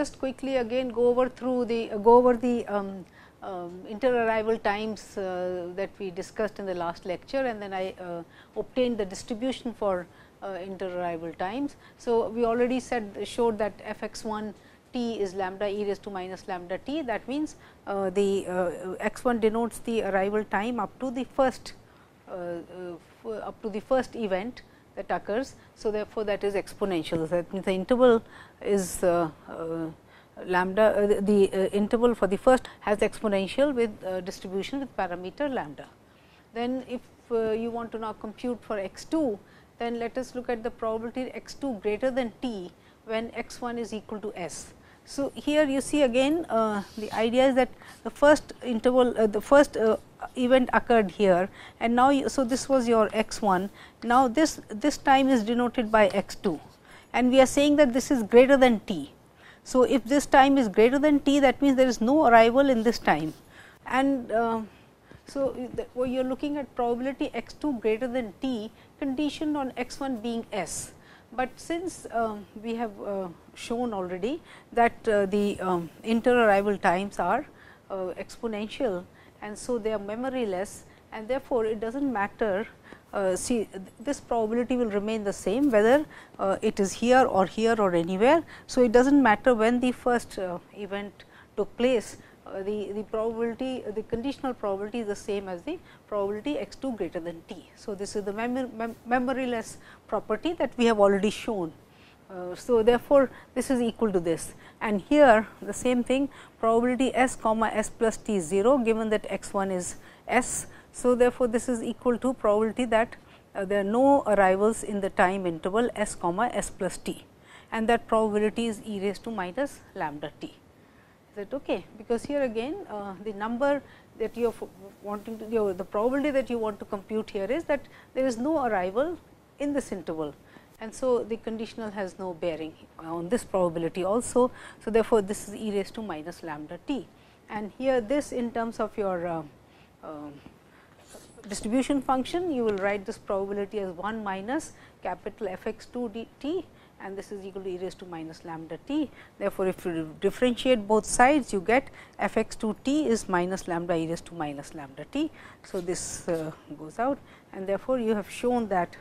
just quickly again go over the inter-arrival times that we discussed in the last lecture, and then I obtained the distribution for inter-arrival times. So, we already showed that f x 1 t is lambda e raised to minus lambda t. That means, the x 1 denotes the arrival time up to the first event that occurs. So, therefore, that is exponential. That means, the interval is lambda, the interval for the first has exponential with distribution with parameter lambda. Then, if you want to now compute for x 2, then let us look at the probability x 2 greater than t when x 1 is equal to s. So, here you see again the idea is that the first interval the first event occurred here, and now so this was your x 1. Now, this time is denoted by x 2, and we are saying that this is greater than t. So, if this time is greater than t, that means there is no arrival in this time, and so you are looking at probability x 2 greater than t conditioned on x 1 being s. But since we have shown already that the inter-arrival times are exponential, and so they are memoryless, and therefore, it does not matter. See, this probability will remain the same whether it is here or anywhere. So, it does not matter when the first event took place, the probability, the conditional probability is the same as the probability x 2 greater than t. So, this is the memoryless property that we have already shown. So, therefore, this is equal to this, and here the same thing, probability s comma s plus t is 0 given that x 1 is s. So, therefore, this is equal to probability that there are no arrivals in the time interval s comma s plus t, and that probability is e raised to minus lambda t. Is that okay? Because here again the number that you are wanting to the probability that you want to compute here is that there is no arrival in this interval, and so the conditional has no bearing on this probability also. So, therefore, this is e raised to minus lambda t, and here this in terms of your distribution function, you will write this probability as 1 minus capital f x 2 d t, and this is equal to e raised to minus lambda t. Therefore, if you differentiate both sides, you get f x 2 t is minus lambda e raised to minus lambda t. So, this goes out, and therefore, you have shown that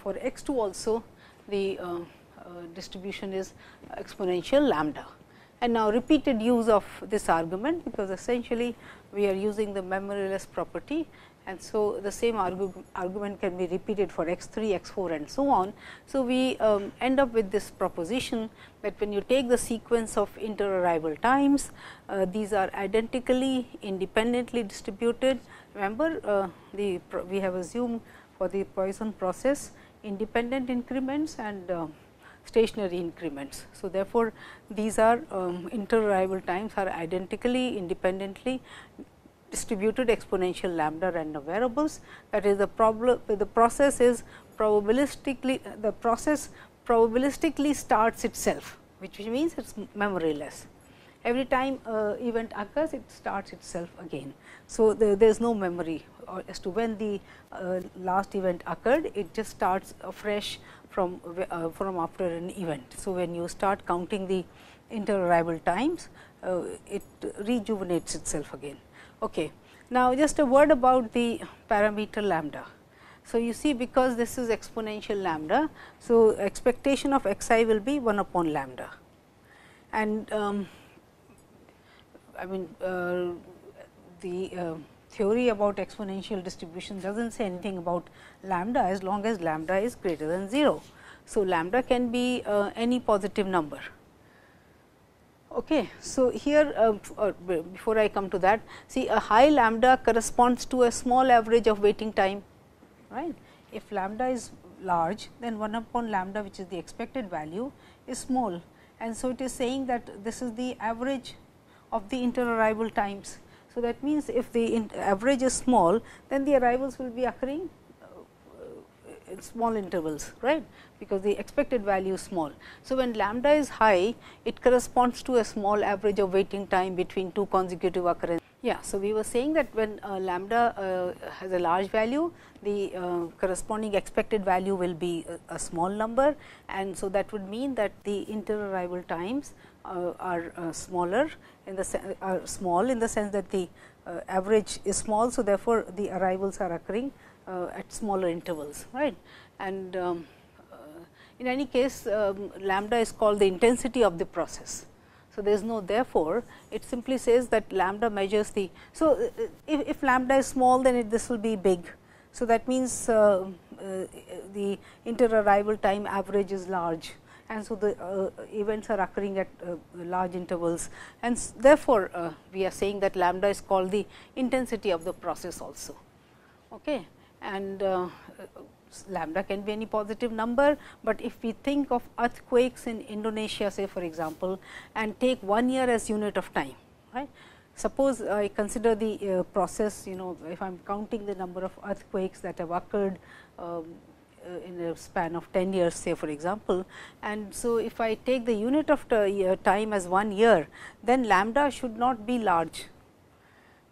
for x 2 also the distribution is exponential lambda. And now, repeated use of this argument, because essentially we are using the memoryless property, and so the same argument can be repeated for x 3, x 4 and so on. So, we end up with this proposition that when you take the sequence of inter-arrival times, these are identically independently distributed. Remember, we have assumed for the Poisson process independent increments and stationary increments. So, therefore, these are inter-arrival times are identically independently distributed exponential lambda random variables. That is, the process is probabilistically starts itself, which means it is memoryless. Every time event occurs, it starts itself again. So, there is no memory as to when the last event occurred, it just starts afresh from after an event. So, when you start counting the inter-arrival times, it rejuvenates itself again. Okay. Now, just a word about the parameter lambda. So, you see, because this is exponential lambda, so expectation of x I will be 1 upon lambda, and I mean the theory about exponential distribution does not say anything about lambda as long as lambda is greater than 0. So, lambda can be any positive number. Okay. So, here before I come to that, see, a high lambda corresponds to a small average of waiting time, right. If lambda is large, then 1 upon lambda, which is the expected value, is small, and so it is saying that this is the average of the inter-arrival times. So, that means, if the average is small, then the arrivals will be occurring in small intervals, right, because the expected value is small. So, when lambda is high, it corresponds to a small average of waiting time between two consecutive occurrences. Yeah. So, we were saying that when lambda has a large value, the corresponding expected value will be a small number, and so that would mean that the interarrival times are smaller in the small in the sense that the average is small. So, therefore, the arrivals are occurring at smaller intervals, right. And in any case, lambda is called the intensity of the process. So, there is no therefore, it simply says that lambda measures the. So, if lambda is small, then this will be big. So, that means the interarrival time average is large, and so the events are occurring at large intervals, and therefore, we are saying that lambda is called the intensity of the process also. Okay. And lambda can be any positive number, but if we think of earthquakes in Indonesia, say for example, and take 1 year as unit of time, right. Suppose I consider the process, if I am counting the number of earthquakes that have occurred in a span of 10 years, say for example, and so if I take the unit of time as 1 year, then lambda should not be large.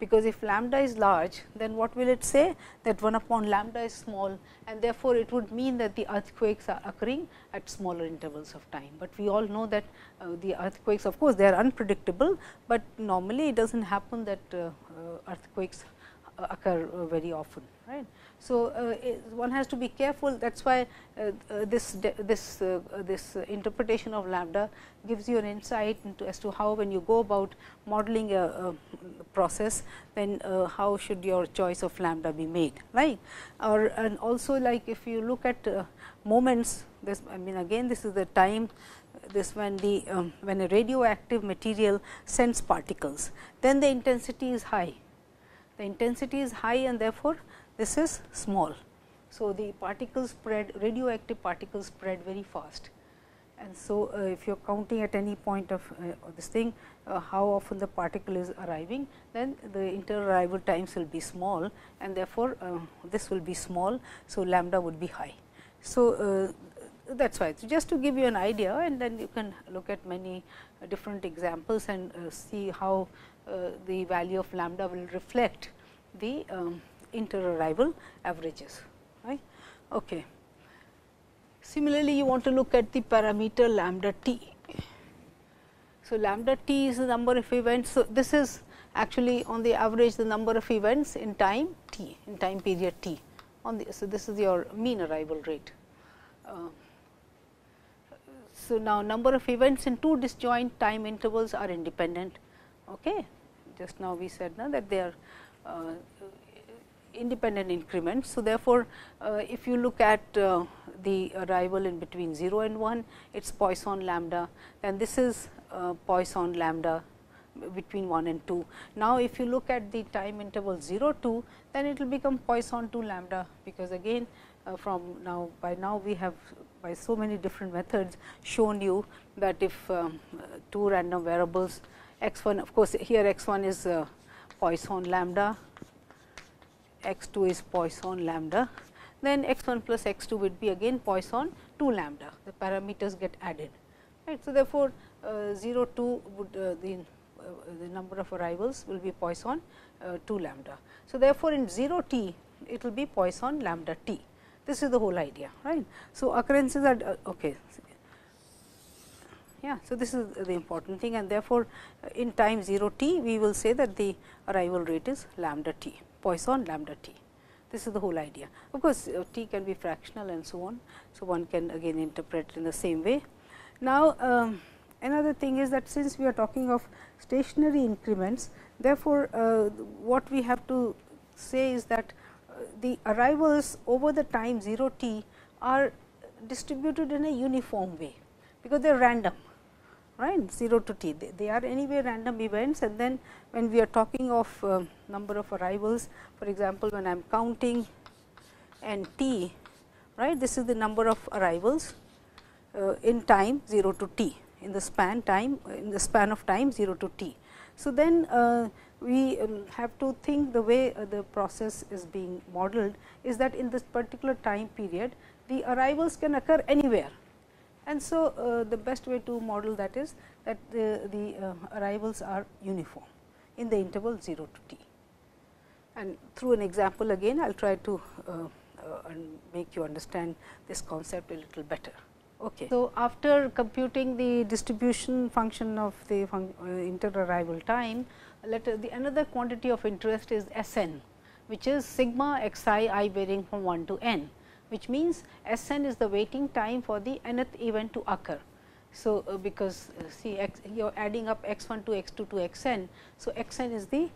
Because if lambda is large, then what will it say? That 1 upon lambda is small, and therefore, it would mean that the earthquakes are occurring at smaller intervals of time. But we all know that the earthquakes, of course, they are unpredictable, but normally it does not happen that earthquakes occur very often, right. So, one has to be careful, that is why this interpretation of lambda gives you an insight into as to how, when you go about modeling a process, then how should your choice of lambda be made, right. Or and also, like if you look at moments, this I mean again this is the time, this when the when a radioactive material sends particles, then the intensity is high. The intensity is high, and therefore, this is small. So, the particles spread, radioactive particles spread very fast, and so if you are counting at any point of this thing, how often the particle is arriving, then the interarrival times will be small, and therefore, this will be small. So, lambda would be high. So, that is why. So, just to give you an idea, and then you can look at many different examples and see how the value of lambda will reflect the interarrival averages, right. Okay. Similarly, you want to look at the parameter lambda t. So, lambda t is the number of events. So, this is actually on the average the number of events in time t, in time period t. On the, so, this is your mean arrival rate. So, now number of events in two disjoint time intervals are independent. Okay. Just now we said now that they are independent increments. So, therefore, if you look at the arrival in between 0 and 1, it is Poisson lambda, then this is Poisson lambda between 1 and 2. Now, if you look at the time interval 0 2, then it will become Poisson 2 lambda, because again from now, by now we have by so many different methods shown you that if two random variables x 1, of course, here x 1 is Poisson lambda, x 2 is Poisson lambda, then x 1 plus x 2 would be again Poisson 2 lambda, the parameters get added, right. So, therefore, 0 2 would the number of arrivals will be Poisson 2 lambda. So, therefore, in 0 t it will be Poisson lambda t. This is the whole idea, right. So, occurrences are okay. Yeah, so this is the important thing, and therefore, in time 0 t we will say that the arrival rate is lambda t, Poisson lambda t. This is the whole idea. Of course, t can be fractional and so on. So, one can again interpret in the same way. Now, another thing is that since we are talking of stationary increments, therefore, what we have to say is that the arrivals over the time 0 t are distributed in a uniform way, because they are random, right, 0 to t. They are anyway random events, and then when we are talking of number of arrivals, for example, when I am counting n t, right, this is the number of arrivals in time 0 to t, in the span of time 0 to t. So, then we have to think the way the process is being modeled is that in this particular time period, the arrivals can occur anywhere. And so, the best way to model that is that the arrivals are uniform. in the interval 0 to t. And through an example again, I will try to make you understand this concept a little better. Okay. So, after computing the distribution function of the inter-arrival time, another quantity of interest is S n, which is sigma x I varying from 1 to n, which means S n is the waiting time for the nth event to occur. So, because see you are adding up x 1 to x 2 to x n. So, x n is the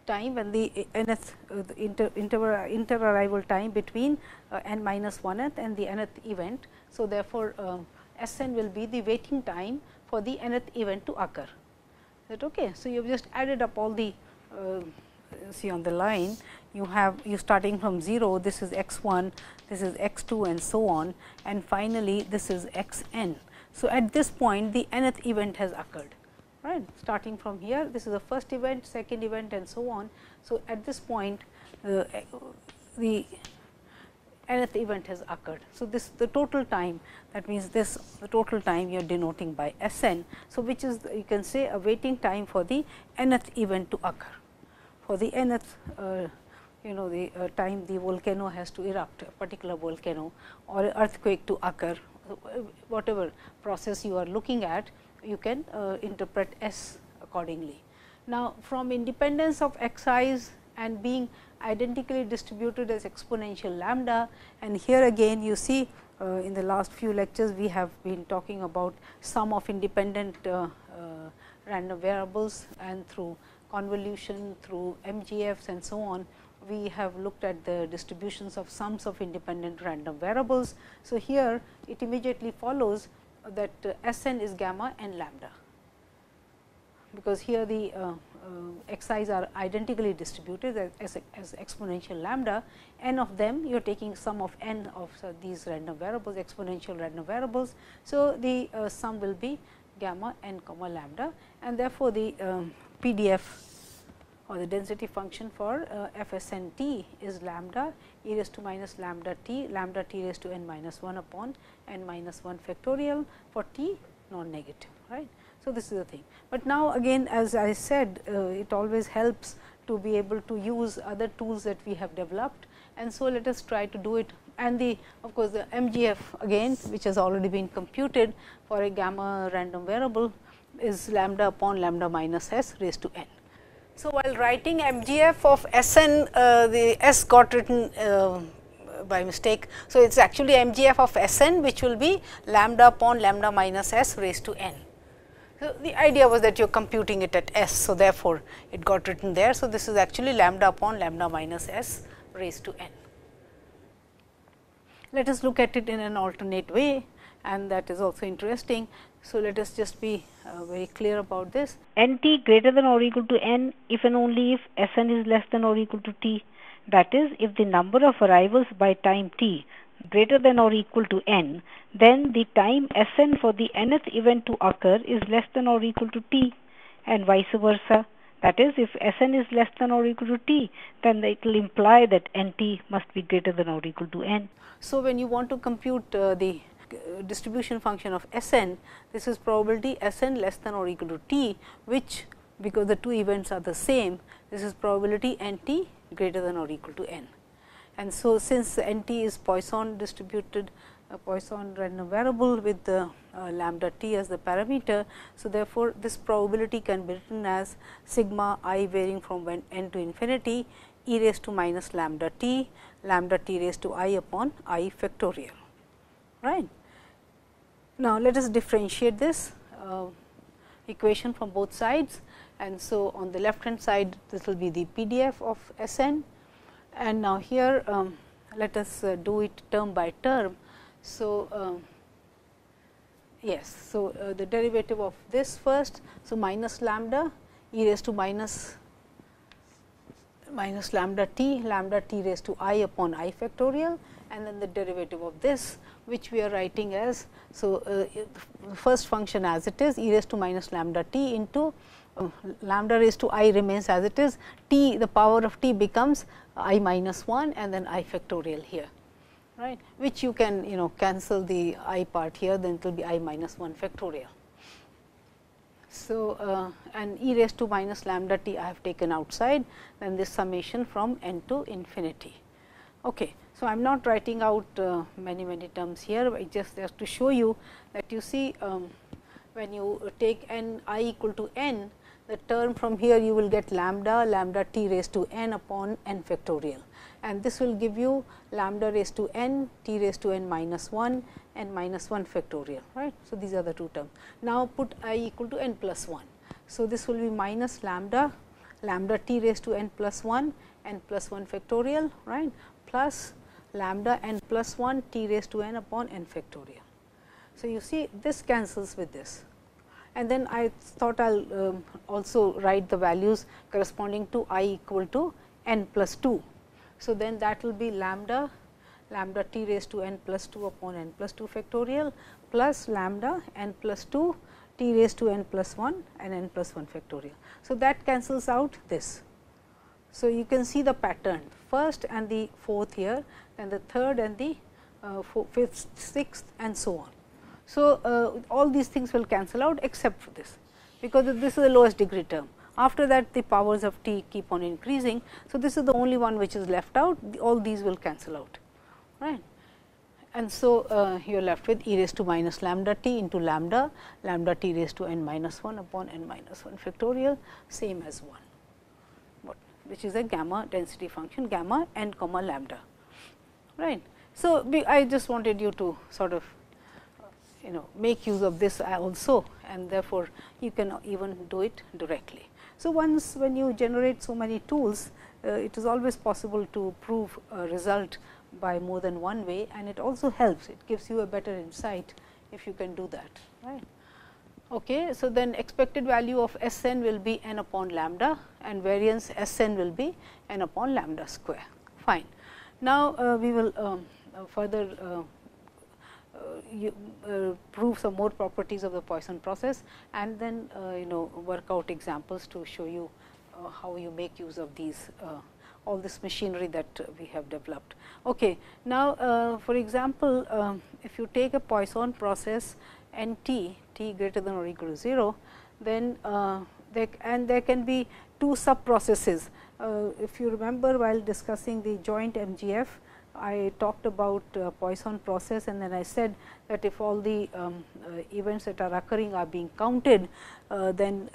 time when the nth inter-arrival time between n minus 1th and the nth event. So, therefore, S n will be the waiting time for the nth event to occur. Is that okay? So, you have just added up all the see on the line, you starting from 0, this is x 1, this is x 2 and so on, and finally, this is x n. So, at this point the nth event has occurred, right. Starting from here, this is the first event, second event and so on. So, at this point the nth event has occurred. So, this the total time, that means this the total time you are denoting by S n. So, which is you can say a waiting time for the nth event to occur. For the nth the time the volcano has to erupt, a particular volcano or earthquake to occur, whatever process you are looking at, you can interpret S accordingly. Now, from independence of x i's and being identically distributed as exponential lambda, and here again you see in the last few lectures we have been talking about sum of independent random variables, and through convolution, through MGFs and so on, we have looked at the distributions of sums of independent random variables. So, here it immediately follows that S n is gamma and lambda, because here the x i's are identically distributed as exponential lambda. N of them you are taking sum of n of these random variables, exponential random variables. So, the sum will be gamma n comma lambda, and therefore, the PDF or the density function for f s n t is lambda e raised to minus lambda t raised to n minus 1 upon n minus 1 factorial for t non-negative, right. So, this is the thing, but now again as I said it always helps to be able to use other tools that we have developed, and so let us try to do it. And the of course, the MGF again, which has already been computed for a gamma random variable, is lambda upon lambda minus s raised to n. So, while writing MGF of S n, the S got written by mistake. So, it is actually MGF of S n, which will be lambda upon lambda minus s raised to n. So, the idea was that you are computing it at s. So, therefore, it got written there. So, this is actually lambda upon lambda minus s raised to n. Let us look at it in an alternate way, and that is also interesting. So, let us just be very clear about this. N t greater than or equal to n if and only if S n is less than or equal to t. That is, if the number of arrivals by time t greater than or equal to n, then the time S n for the nth event to occur is less than or equal to t, and vice versa. That is, if S n is less than or equal to t, then it will imply that n t must be greater than or equal to n. So, when you want to compute the distribution function of S n, this is probability S n less than or equal to t, which because the two events are the same, this is probability n t greater than or equal to n. And so, since n t is Poisson distributed, Poisson random variable with the lambda t as the parameter. So, therefore, this probability can be written as sigma I varying from n to infinity e raised to minus lambda t raised to I upon I factorial, right. Now, let us differentiate this equation from both sides, and so on the left hand side this will be the PDF of S n, and now here let us do it term by term. So, yes, so the derivative of this first, so minus lambda e raised to minus lambda t raised to I upon I factorial, and then the derivative of this, which we are writing as. So, first function as it is e raised to minus lambda t into lambda raised to I remains as it is, t the power of t becomes I minus 1 and then I factorial here, right, which you can cancel the I part here, then it will be I minus 1 factorial. So, and e raised to minus lambda t I have taken outside, then this summation from n to infinity. Okay. So, I am not writing out many terms here, but just to show you that you see when you take n I equal to n, the term from here you will get lambda t raised to n upon n factorial, and this will give you lambda raised to n t raised to n minus 1 n minus 1 factorial, right. So, these are the two terms. Now, put I equal to n plus 1. So, this will be minus lambda t raised to n plus 1 n plus 1 factorial, right, plus lambda n plus 1 t raised to n upon n factorial. So, you see this cancels with this, and then I thought I will also write the values corresponding to I equal to n plus 2. So, then that will be lambda t raised to n plus 2 upon n plus 2 factorial plus lambda n plus 2 t raised to n plus 1 and n plus 1 factorial. So, that cancels out this. So, you can see the pattern first and the fourth here, then the third and the fifth, sixth and so on. So, all these things will cancel out except for this, because this is the lowest degree term. After that, the powers of t keep on increasing. So, this is the only one which is left out, all these will cancel out, right. And so, you are left with e raised to minus lambda t into lambda t raised to n minus 1 upon n minus 1 factorial, same as 1, which is a gamma density function gamma n comma lambda, right. So, I just wanted you to sort of make use of this also, and therefore, you can even do it directly. So, once when you generate so many tools, it is always possible to prove a result by more than one way, and it also helps, it gives you a better insight if you can do that, right. Okay. So, then expected value of S n will be n upon lambda, and variance S n will be n upon lambda square, fine. Now, we will further prove some more properties of the Poisson process, and then work out examples to show you how you make use of these all this machinery that we have developed. Okay. Now, for example, if you take a Poisson process n t greater than or equal to 0, then there can be two sub processes. If you remember, while discussing the joint MGF, I talked about Poisson process, and then I said that if all the events that are occurring are being counted, then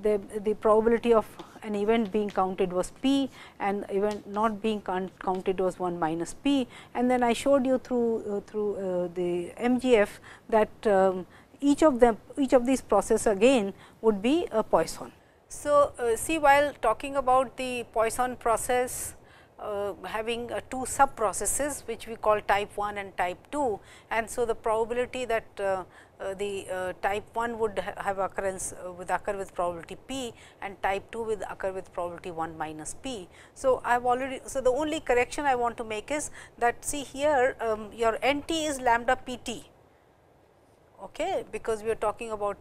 the probability of an event being counted was p, and event not being counted was 1 minus p. And then I showed you through the MGF that each of these processes again would be a Poisson. So, see, while talking about the Poisson process having two sub processes which we call type 1 and type 2, and so the probability that the type 1 would have occurrence occur with probability p, and type 2 will occur with probability 1 minus p. So, I have already, so the only correction I want to make is that, see here your n t is lambda p t, okay, because we are talking about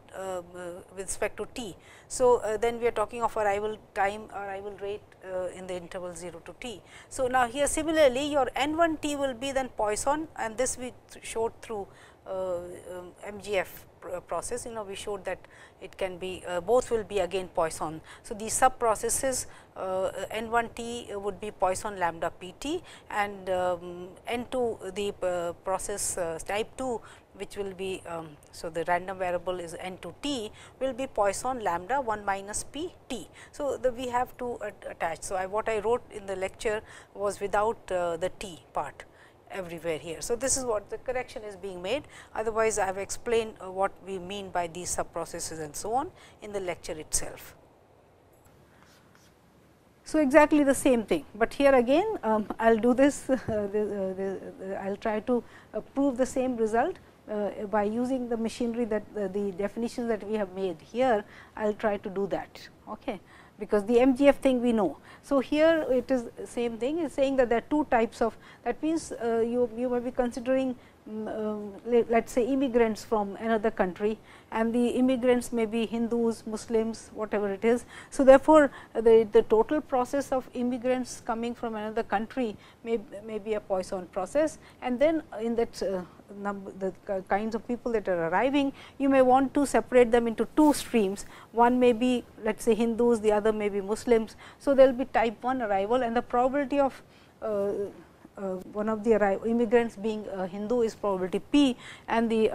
with respect to t. So, then we are talking of arrival time, arrival rate in the interval 0 to t. So, now here similarly your n 1 t will be then Poisson, and this we showed through MGF process, we showed that it can be both will be again Poisson. So, these sub processes n 1 t would be Poisson lambda p t, and n 2 the process type 2, which will be, so the random variable is n to t, will be Poisson lambda 1 minus p t. So, we have to attach. So, what I wrote in the lecture was without the t part everywhere here. So, this is what the correction is being made, otherwise I have explained what we mean by these sub processes and so on in the lecture itself. So, exactly the same thing, but here again I will do this, I will try to prove the same result by using the machinery that the definitions that we have made here. I will try to do that, okay, because the MGF thing we know. So, here it is same thing, is saying that there are two types of, that means you may be considering let us say immigrants from another country, and the immigrants may be Hindus, Muslims, whatever it is. So, therefore, the total process of immigrants coming from another country may be a Poisson process, and then in that the kinds of people that are arriving, you may want to separate them into two streams. One may be, let us say, Hindus, the other may be Muslims. So, there will be type 1 arrival, and the probability of one of the immigrants being a Hindu is probability p, and the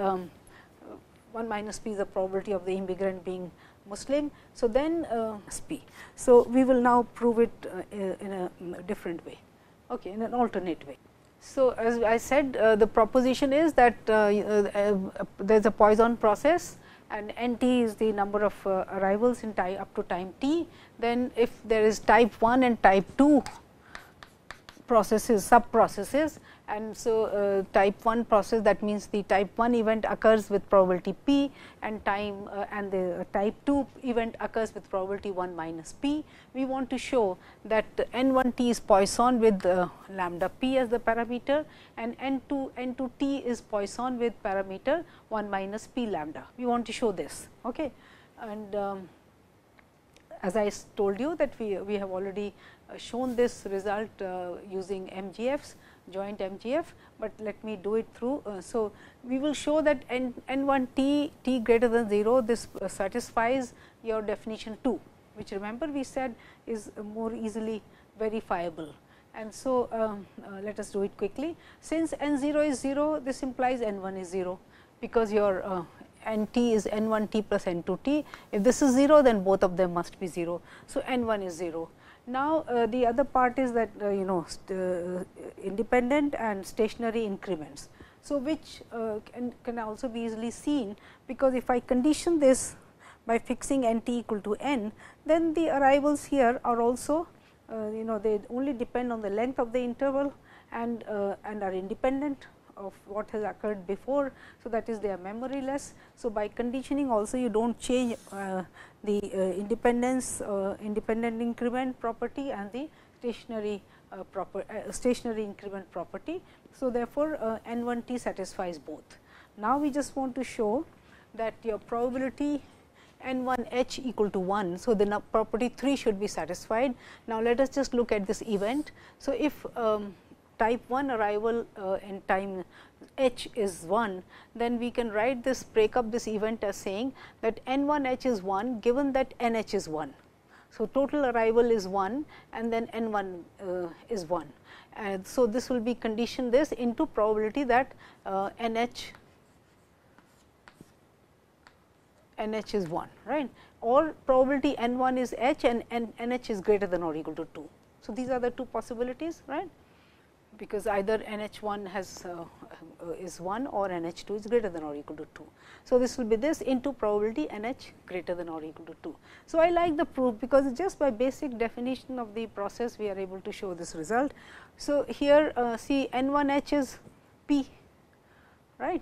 1 minus p is the probability of the immigrant being Muslim. So, then p. So, we will now prove it in a different way, okay, in an alternate way. So, as I said, the proposition is that there is a Poisson process, and n t is the number of arrivals in time up to time t. Then, if there is type 1 and type 2 processes, sub processes, and so type 1 process, that means the type 1 event occurs with probability p, and and the type 2 event occurs with probability 1 minus p. We want to show that n 1 t is Poisson with lambda p as the parameter, and n 2 t is Poisson with parameter 1 minus p lambda. We want to show this, okay. And as I told you that we have already shown this result using MGFs, joint MGF, but let me do it through. So, we will show that n 1 t greater than 0, this satisfies your definition 2, which remember we said is more easily verifiable. And so, let us do it quickly. Since n 0 is 0, this implies n 1 is 0, because your n t is n 1 t plus n 2 t. If this is 0, then both of them must be 0. So, n 1 is 0. Now, the other part is that independent and stationary increments. So, which can also be easily seen, because if I condition this by fixing n t equal to n, then the arrivals here are also they only depend on the length of the interval and are independent of what has occurred before. So, that is they are memoryless. So, by conditioning also you do not change the independent increment property and the stationary increment property. So, therefore, n 1 t satisfies both. Now, we just want to show that your probability n 1 h equal to 1. So, the property 3 should be satisfied. Now, let us just look at this event. So, if type 1 arrival in time h is 1, then we can write this, break up this event as saying that n 1 h is 1 given that n h is 1. So, total arrival is 1 and then n 1 is 1. And so, this will be condition this into probability that n h is 1, right, or probability n 1 is h and n h is greater than or equal to 2. So, these are the two possibilities, right, because either n h 1 has is 1 or n h 2 is greater than or equal to 2. So, this will be this into probability n h greater than or equal to 2. So, I like the proof, because just by basic definition of the process we are able to show this result. So, here see n 1 h is p, right,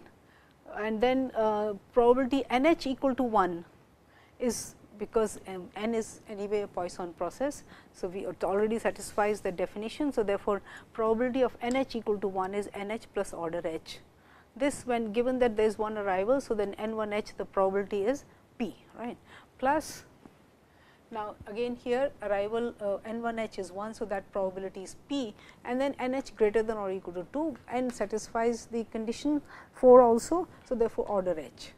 and then probability n h equal to 1 is because n is anyway a Poisson process. So, it already satisfies the definition. So, therefore, probability of n h equal to 1 is n h plus order h. This when given that there is one arrival. So, then n 1 h the probability is p, right, plus now again here arrival n 1 h is 1. So, that probability is p, and then n h greater than or equal to 2, n satisfies the condition 4 also. So, therefore, order h,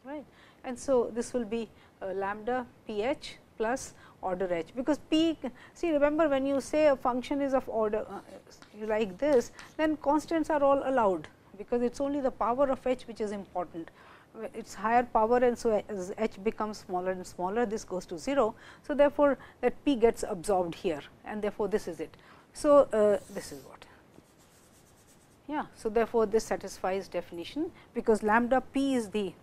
right, and so this will be lambda p h plus order h, because p, see remember when you say a function is of order like this, then constants are all allowed, because it is only the power of h which is important. It is higher power, and so as h becomes smaller and smaller, this goes to 0. So, therefore, that p gets absorbed here, and therefore, this is it. So, this is what, yeah. So, therefore, this satisfies definition, because lambda p is the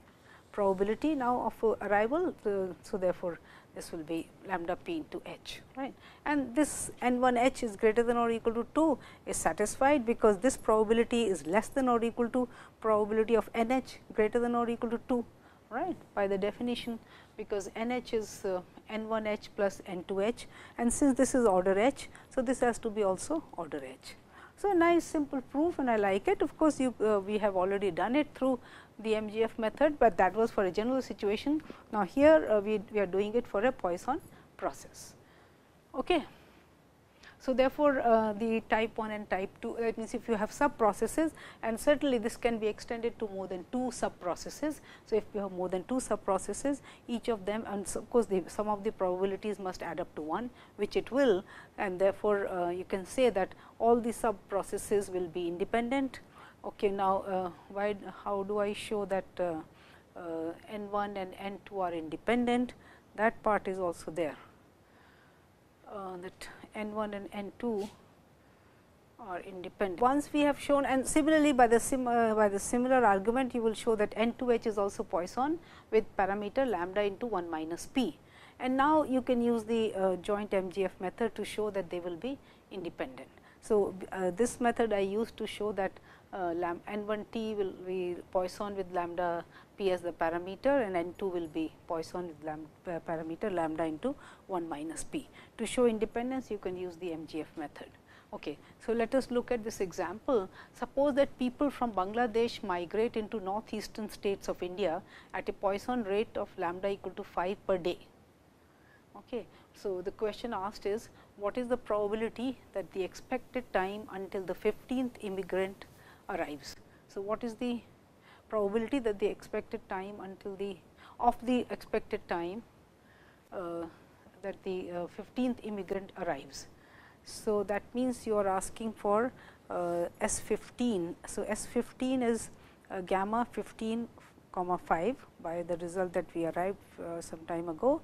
probability now of arrival. So, therefore, this will be lambda p into h, right, and this n 1 h is greater than or equal to 2 is satisfied, because this probability is less than or equal to probability of n h greater than or equal to 2, right, by the definition, because n h is n 1 h plus n 2 h, and since this is order h. So, this has to be also order h. So, nice simple proof and I like it. Of course, we have already done it through the MGF method, but that was for a general situation. Now, here we are doing it for a Poisson process. Okay. So, therefore, the type 1 and type 2, that means if you have sub processes, and certainly this can be extended to more than 2 sub processes. So, if you have more than 2 sub processes, each of them, and so of course, some of the probabilities must add up to 1, which it will, and therefore, you can say that all the sub processes will be independent. Okay, now, how do I show that n 1 and n 2 are independent? That part is also there. That n 1 and n 2 are independent. Once we have shown, and similarly by the similar argument, you will show that n 2 h is also Poisson with parameter lambda into 1 minus p. And now, you can use the joint MGF method to show that they will be independent. So, this method I used to show that n 1 t will be Poisson with lambda p as the parameter, and n 2 will be Poisson with parameter lambda into 1 minus p. To show independence, you can use the MGF method. Okay. So, let us look at this example. Suppose that people from Bangladesh migrate into northeastern states of India at a Poisson rate of lambda equal to 5 per day. Okay. So, the question asked is, what is the probability that the expected time until the 15th immigrant arrives? So, what is the probability that the expected time until the expected time that the 15th immigrant arrives? So, that means you are asking for S 15. So, S 15 is gamma 15 comma 5 by the result that we arrived some time ago,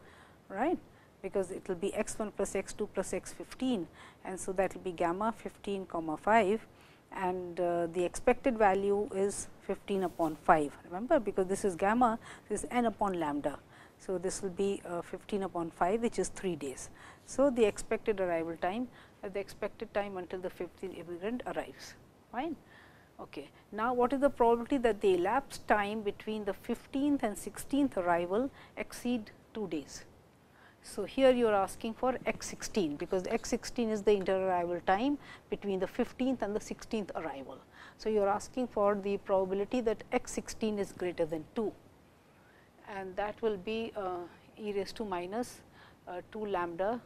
right, because it will be x 1 plus x 2 plus x 15, and so that will be gamma 15 comma 5, and the expected value is 15 upon 5. Remember, because this is gamma, this is n upon lambda. So, this will be 15 upon 5, which is 3 days. So, the expected arrival time, the expected time until the 15th immigrant arrives, fine. Okay. Now, what is the probability that the elapsed time between the 15th and 16th arrival exceed 2 days? So, here you are asking for x 16, because x 16 is the inter-arrival time between the 15th and the 16th arrival. So, you are asking for the probability that x 16 is greater than 2, and that will be e raised to minus 2 lambda.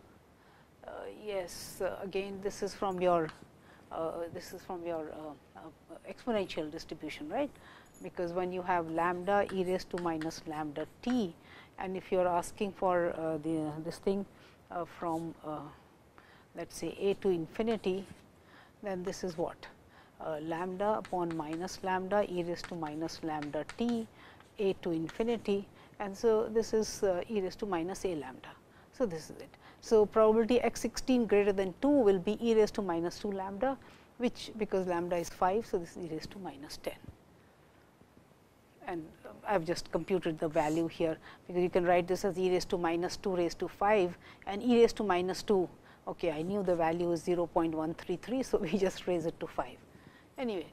Yes, again this is from your exponential distribution, right, because when you have lambda e raised to minus lambda t, and if you are asking for this thing from let us say a to infinity, then this is what lambda upon minus lambda e raised to minus lambda t a to infinity, and so this is e raised to minus a lambda. So, this is it. So, probability x 16 greater than 2 will be e raised to minus 2 lambda, which because lambda is 5. So, this is e raised to minus 10, and I have just computed the value here, because you can write this as e raised to minus 2 raised to 5 and e raised to minus 2. Okay, I knew the value is 0.133. So, we just raise it to 5. Anyway,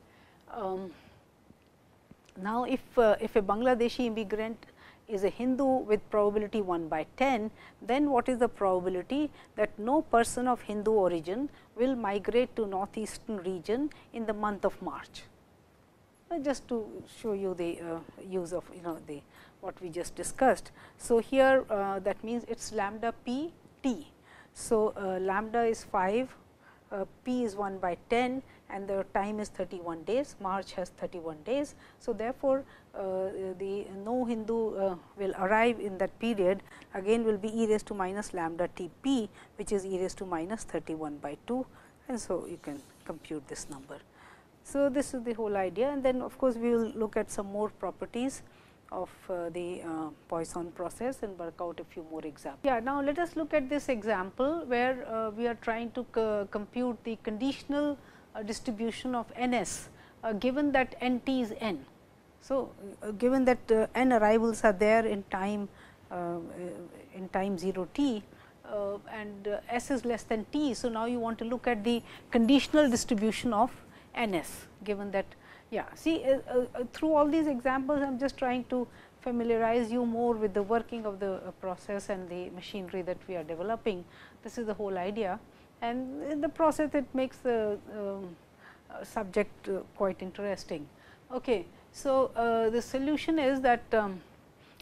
now if a Bangladeshi immigrant is a Hindu with probability 1 by 10, then what is the probability that no person of Hindu origin will migrate to northeastern region in the month of March? Just to show you the use of the what we just discussed. So, here that means it is lambda p t. So, lambda is 5, p is 1 by 10, and the time is 31 days, March has 31 days. So, therefore, the no Hindu will arrive in that period, again will be e raised to minus lambda t p, which is e raised to minus 31 by 2, and so you can compute this number. So, this is the whole idea, and then of course, we will look at some more properties of the Poisson process and work out a few more examples. Yeah, now let us look at this example where we are trying to compute the conditional distribution of n s given that n t is n. So, given that n arrivals are there in time 0 t and s is less than t. So, now you want to look at the conditional distribution of n s given that. Yeah, see through all these examples I am just trying to familiarize you more with the working of the process and the machinery that we are developing. This is the whole idea, and in the process it makes the subject quite interesting. Okay. So, the solution is that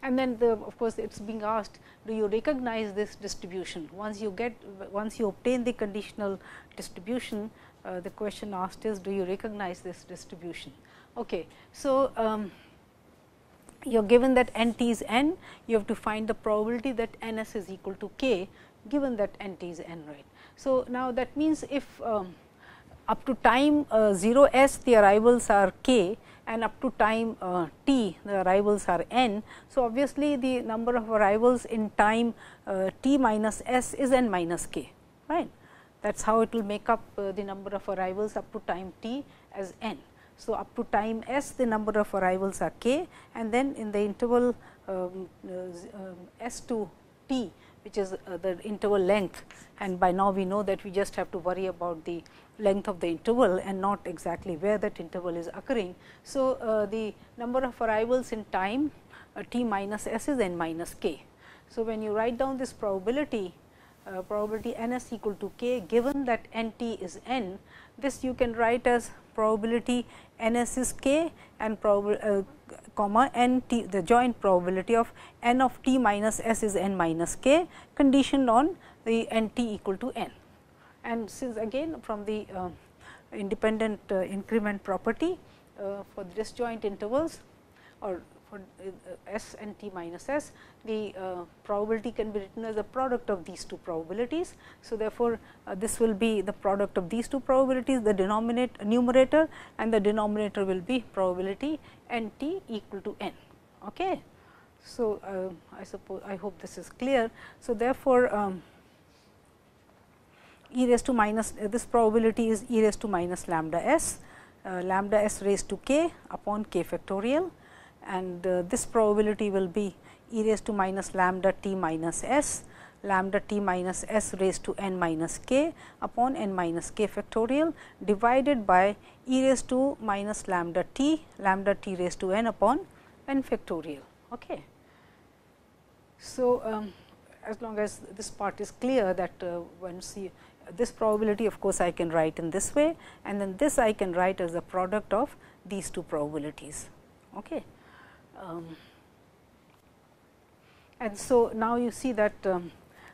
and then of course, it is being asked, do you recognize this distribution? Once you obtain the conditional distribution, the question asked is, do you recognize this distribution? Okay. So, you are given that n t is n, you have to find the probability that n s is equal to k, given that n t is n, right. So, now that means if up to time 0 s the arrivals are k, and up to time t the arrivals are n. So, obviously, the number of arrivals in time t minus s is n minus k, right. That is how it will make up the number of arrivals up to time t as n. So, up to time s the number of arrivals are k, and then in the interval s to t, which is the interval length, and by now we know that we just have to worry about the length of the interval and not exactly where that interval is occurring. So, the number of arrivals in time t minus s is n minus k. So, when you write down this probability, probability n s equal to k, given that n t is n, this you can write as probability n s is k and comma n t, the joint probability of n of t minus s is n minus k, conditioned on the n t equal to n. And since again from the independent increment property for the disjoint intervals, or for s and t minus s, the probability can be written as a product of these two probabilities. So, therefore, this will be the product of these two probabilities, the numerator, and the denominator will be probability n t equal to n. Okay. So, I hope this is clear. So, therefore, e raised to minus this probability is e raised to minus lambda s raised to k upon k factorial, and this probability will be e raised to minus lambda t minus s raised to n minus k upon n minus k factorial, divided by e raised to minus lambda t raised to n upon n factorial. Okay. So, as long as this part is clear, that once this probability, of course, I can write in this way, and then this I can write as a product of these two probabilities. Okay. And so, now you see that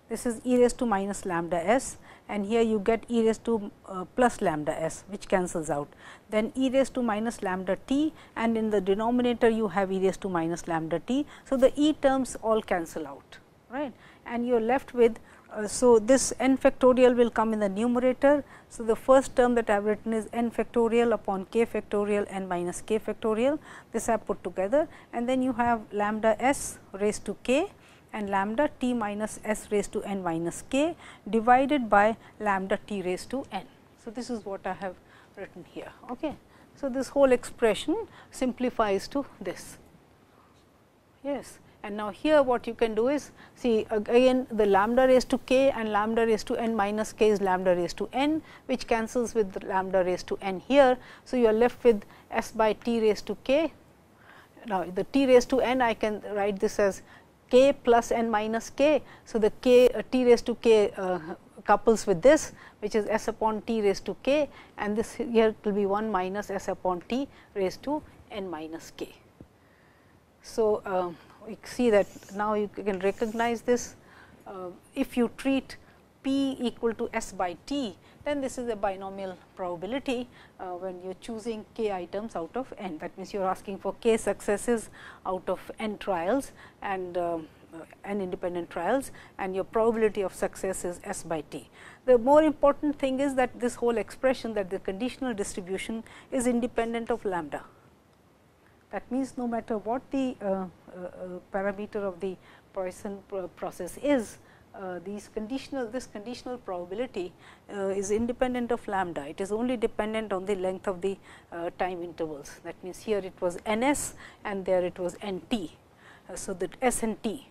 this is e raised to minus lambda s, and here you get e raised to plus lambda s, which cancels out. Then e raised to minus lambda t, and in the denominator you have e raised to minus lambda t. So, the e terms all cancel out, right, and you are left with so this n factorial will come in the numerator. So, the first term that I have written is n factorial upon k factorial n minus k factorial, this I have put together, and then you have lambda s raised to k and lambda t minus s raised to n minus k divided by lambda t raised to n. So, this is what I have written here. Okay. So, this whole expression simplifies to this. Yes. And now, here what you can do is, see again the lambda raised to k and lambda raised to n minus k is lambda raised to n, which cancels with the lambda raised to n here. So, you are left with s by t raised to k. Now, the t raised to n, I can write this as k plus n minus k. So, the k t raised to k couples with this, which is s upon t raised to k, and this here will be 1 minus s upon t raised to n minus k. So, we see that now you can recognize this. If you treat p equal to s by t, then this is a binomial probability when you are choosing k items out of n. That means, you are asking for k successes out of n trials and n independent trials, and your probability of success is s by t. The more important thing is that this whole expression, that the conditional distribution is independent of lambda. That means, no matter what the parameter of the Poisson process is, this conditional probability is independent of lambda. It is only dependent on the length of the time intervals. That means, here it was n s and there it was n t. So, that s and t.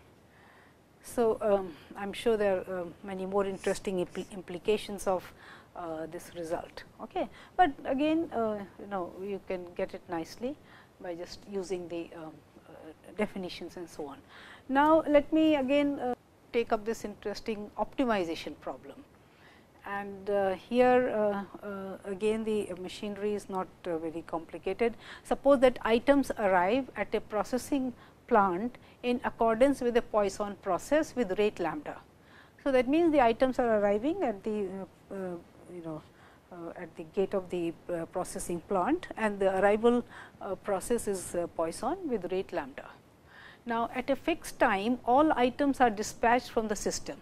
So, I am sure there are many more interesting implications of this result. Okay. But again, you can get it nicely by just using the definitions and so on. Now, let me again take up this interesting optimization problem. and here again the machinery is not very complicated. Suppose that items arrive at a processing plant in accordance with the Poisson process with rate lambda. So, that means the items are arriving at the at the gate of the processing plant, and the arrival process is Poisson with rate lambda. Now, at a fixed time all items are dispatched from the system.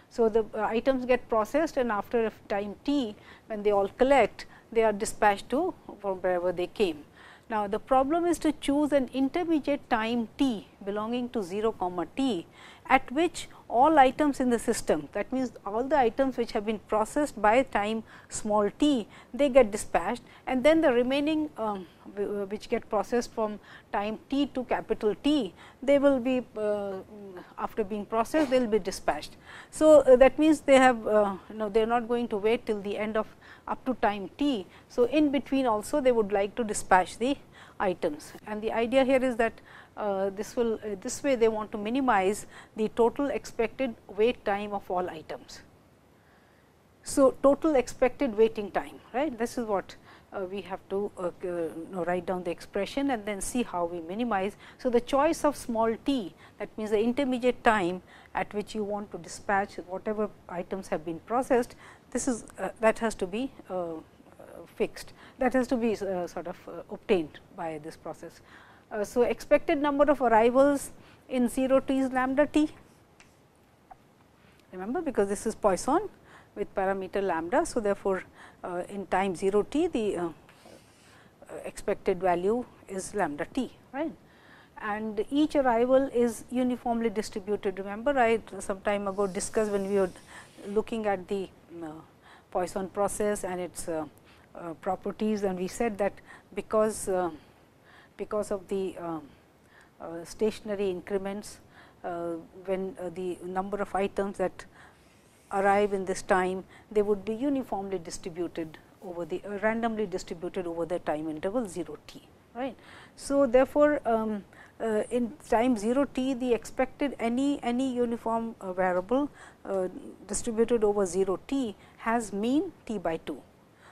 So, the items get processed, and after a time t, when they all collect, they are dispatched to from wherever they came. Now, the problem is to choose an intermediate time t belonging to 0 comma t, at which all items in the system, that means all the items which have been processed by time small t, they get dispatched, and then the remaining which get processed from time t to capital T, they will be after being processed, they will be dispatched. So, that means they have they are not going to wait till the end of up to time t. So, in between also they would like to dispatch the items, and the idea here is that this way they want to minimize the total expected wait time of all items. So, total expected waiting time, right, this is what we have to write down the expression and then see how we minimize. So, the choice of small t, that means the intermediate time at which you want to dispatch whatever items have been processed, this is that has to be fixed, that has to be sort of obtained by this process. So, expected number of arrivals in 0 t is lambda t, remember, because this is Poisson with parameter lambda. So, therefore, in time 0 t the expected value is lambda t, right, and each arrival is uniformly distributed. Remember, I some time ago discussed when we were looking at the Poisson process and its properties, and we said that because of the stationary increments, when the number of items that arrive in this time, they would be uniformly distributed over the randomly distributed over the time interval 0 t, right. So, therefore, in time 0 t the expected any uniform variable distributed over 0 t has mean t by 2.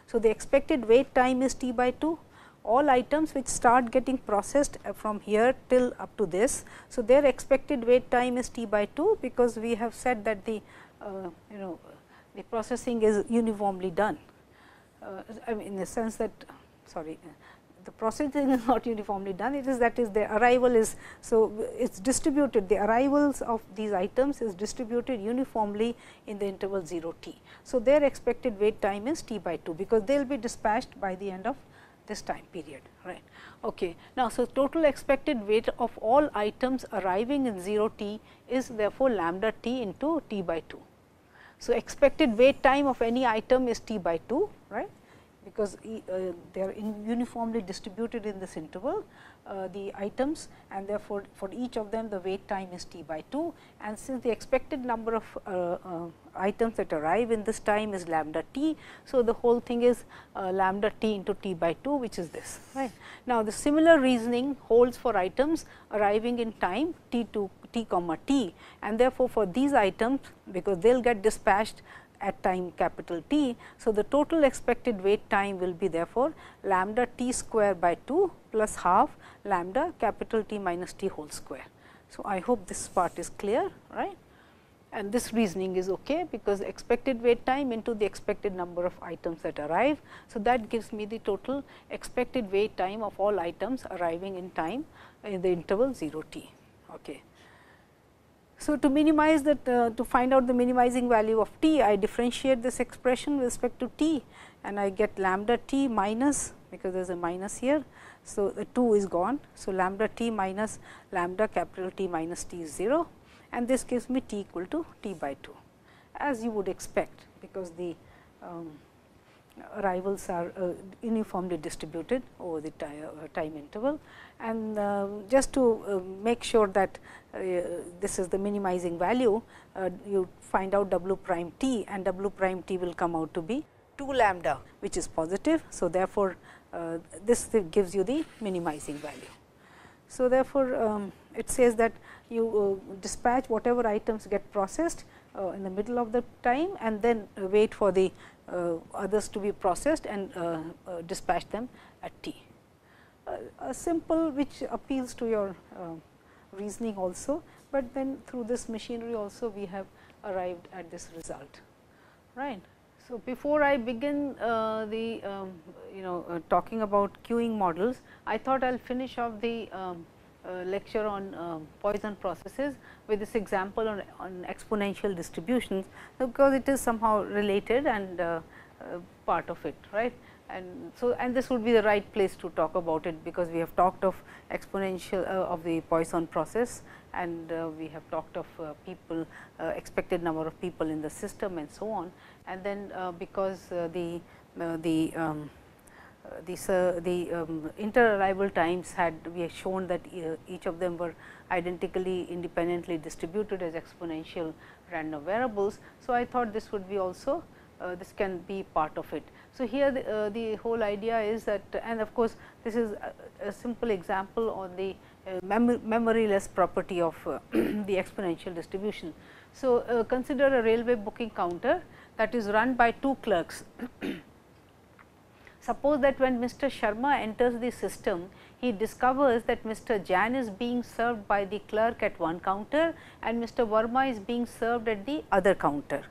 So, the expected wait time is t by 2. All items which start getting processed from here till up to this. So, their expected wait time is t by 2, because we have said that the the processing is uniformly done. I mean, in the sense that the processing is not uniformly done, it is that is the arrival is. So, it is distributed, the arrivals of these items is distributed uniformly in the interval 0 t. So, their expected wait time is t by 2, because they will be dispatched by the end of this time period, right. Okay. Now, so total expected wait of all items arriving in 0 t is therefore lambda t into t by 2. So, expected wait time of any item is t by 2, right, because they are uniformly distributed in this interval the items, and therefore, for each of them the wait time is t by 2, and since the expected number of items that arrive in this time is lambda t. So, the whole thing is lambda t into t by 2, which is this, right. Now, the similar reasoning holds for items arriving in time t to t comma t, and therefore, for these items, because they will get dispatched at time capital T. So, the total expected wait time will be therefore lambda t square by 2 plus half lambda capital T minus t whole square. So, I hope this part is clear, right, and this reasoning is okay, because expected wait time into the expected number of items that arrive. So, that gives me the total expected wait time of all items arriving in time in the interval 0 t. Okay. So, to minimize that to find out the minimizing value of t, I differentiate this expression with respect to t, and I get lambda t minus, because there is a minus here. So, the 2 is gone. So, lambda t minus lambda capital T minus t is 0, and this gives me t equal to t by 2, as you would expect, because the arrivals are uniformly distributed over the time interval. And just to make sure that this is the minimizing value, you find out w prime t, and w prime t will come out to be 2 lambda, which is positive. So, therefore, this gives you the minimizing value. So, therefore, it says that you dispatch whatever items get processed in the middle of the time and then wait for the others to be processed and dispatch them at t. A simple which appeals to your reasoning also, but then through this machinery also we have arrived at this result, right. So, before I begin talking about queuing models, I thought I will finish off the lecture on Poisson processes with this example on exponential distributions, because it is somehow related and part of it, right. And so, and this would be the right place to talk about it, because we have talked of exponential of the Poisson process, and we have talked of people, expected number of people in the system and so on. And then because the inter-arrival times had, we have shown that each of them were identically independently distributed as exponential random variables. So, I thought this would be also this can be part of it. So, here the whole idea is that, and of course, this is a simple example on the memoryless property of the exponential distribution. So, consider a railway booking counter that is run by two clerks. Suppose that when Mr. Sharma enters the system, he discovers that Mr. Jain is being served by the clerk at one counter and Mr. Verma is being served at the other counter.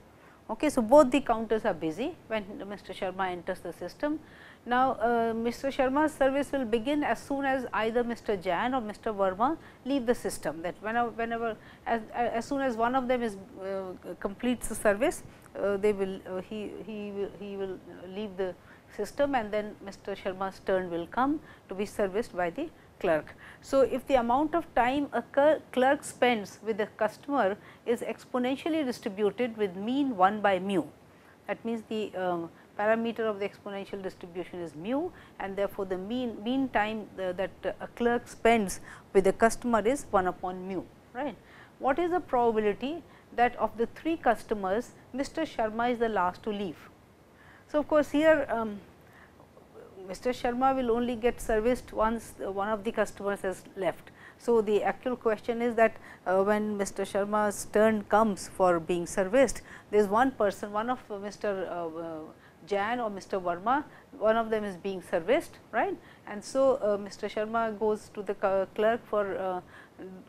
Okay, so, both the counters are busy when Mr. Sharma enters the system. Now, Mr. Sharma's service will begin as soon as either Mr. Jain or Mr. Verma leave the system, that whenever as soon as one of them is completes the service, they will he will leave the system, and then Mr. Sharma's turn will come to be serviced by the clerk. So, if the amount of time a clerk spends with the customer is exponentially distributed with mean 1 by mu, that means the parameter of the exponential distribution is mu, and therefore, the mean time that a clerk spends with the customer is 1 upon mu, right. What is the probability that of the 3 customers, Mr. Sharma is the last to leave? So, of course, here Mr. Sharma will only get serviced once one of the customers has left. So, the actual question is that when Mr. Sharma's turn comes for being serviced, there is one person, one of Mr. Jain or Mr. Verma, one of them is being serviced, right. And so, Mr. Sharma goes to the clerk for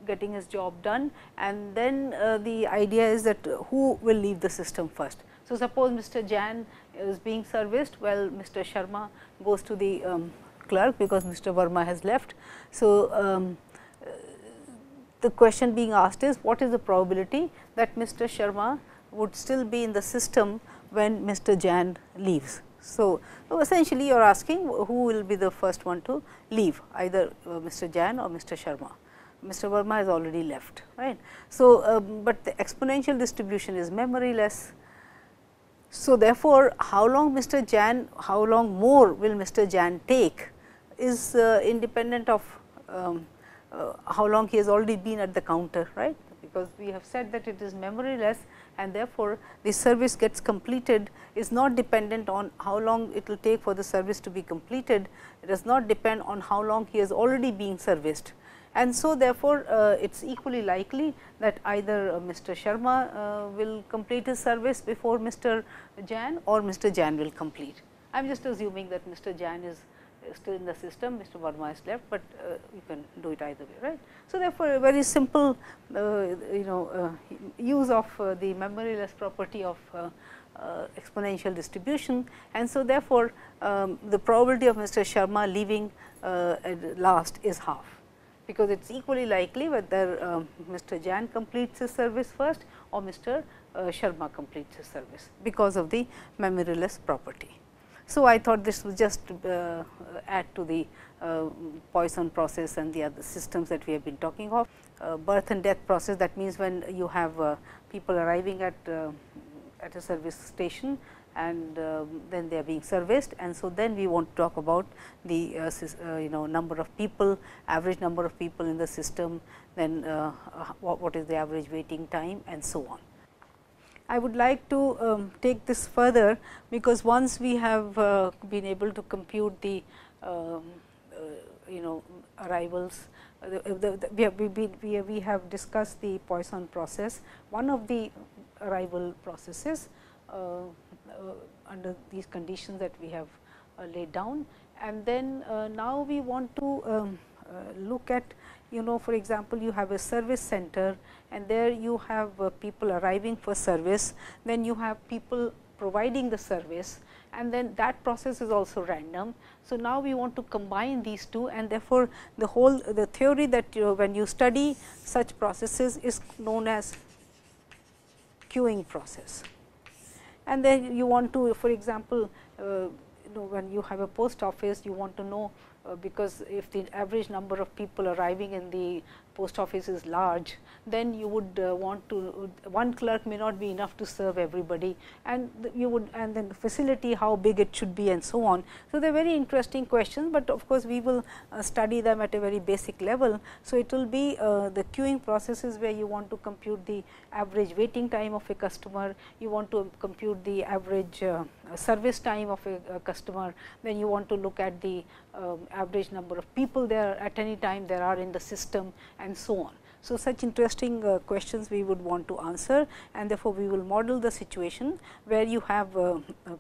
getting his job done, and then the idea is that who will leave the system first. So, suppose Mr. Jain is being serviced, while Mr. Sharma goes to the clerk, because Mr. Verma has left. So, the question being asked is, what is the probability that Mr. Sharma would still be in the system when Mr. Jain leaves? So, essentially you are asking who will be the first one to leave, either Mr. Jain or Mr. Sharma. Mr. Verma has already left, right. So, but the exponential distribution is memoryless. So, therefore, how long Mr. Jain, how long more will Mr. Jain take is independent of how long he has already been at the counter, right, because we have said that it is memoryless, and therefore, the service gets completed is not dependent on how long it will take for the service to be completed. It does not depend on how long he has already been serviced. And so, therefore, it is equally likely that either Mr. Sharma will complete his service before Mr. Jain, or Mr. Jain will complete. I am just assuming that Mr. Jain is still in the system, Mr. Verma is left, but you can do it either way, right. So, therefore, a very simple use of the memoryless property of exponential distribution, and so therefore, the probability of Mr. Sharma leaving at last is half, because it is equally likely whether Mr. Jain completes his service first or Mr. Sharma completes his service, because of the memoryless property. So, I thought this would just add to the Poisson process and the other systems that we have been talking of. Birth and death process, that means when you have people arriving at a service station, and then they are being serviced, and so then we want to talk about the number of people, average number of people in the system, then what is the average waiting time, and so on. I would like to take this further, because once we have been able to compute the arrivals we have discussed the Poisson process, one of the arrival processes under these conditions that we have laid down. And then now we want to look at, for example, you have a service center and there you have people arriving for service, then you have people providing the service, and then that process is also random. So, now we want to combine these two, and therefore, the theory that when you study such processes is known as queuing process. And then you want to, for example, when you have a post office, you want to know because if the average number of people arriving in the post office is large, then you would want to, one clerk may not be enough to serve everybody, and you would, and then the facility, how big it should be and so on. So, they are very interesting questions, but of course, we will study them at a very basic level. So, it will be the queuing processes where you want to compute the average waiting time of a customer, you want to compute the average service time of a customer, then you want to look at the average number of people there at any time there are in the system, and so on. So, such interesting questions we would want to answer, and therefore, we will model the situation where you have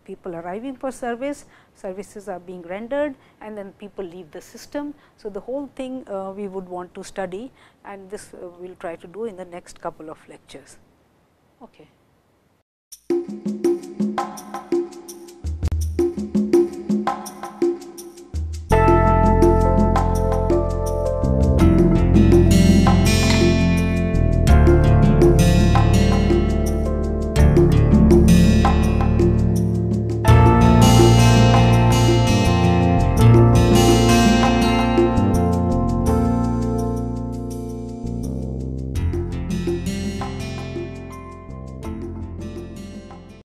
people arriving for service, services are being rendered, and then people leave the system. So, the whole thing we would want to study, and this we will try to do in the next couple of lectures. Okay.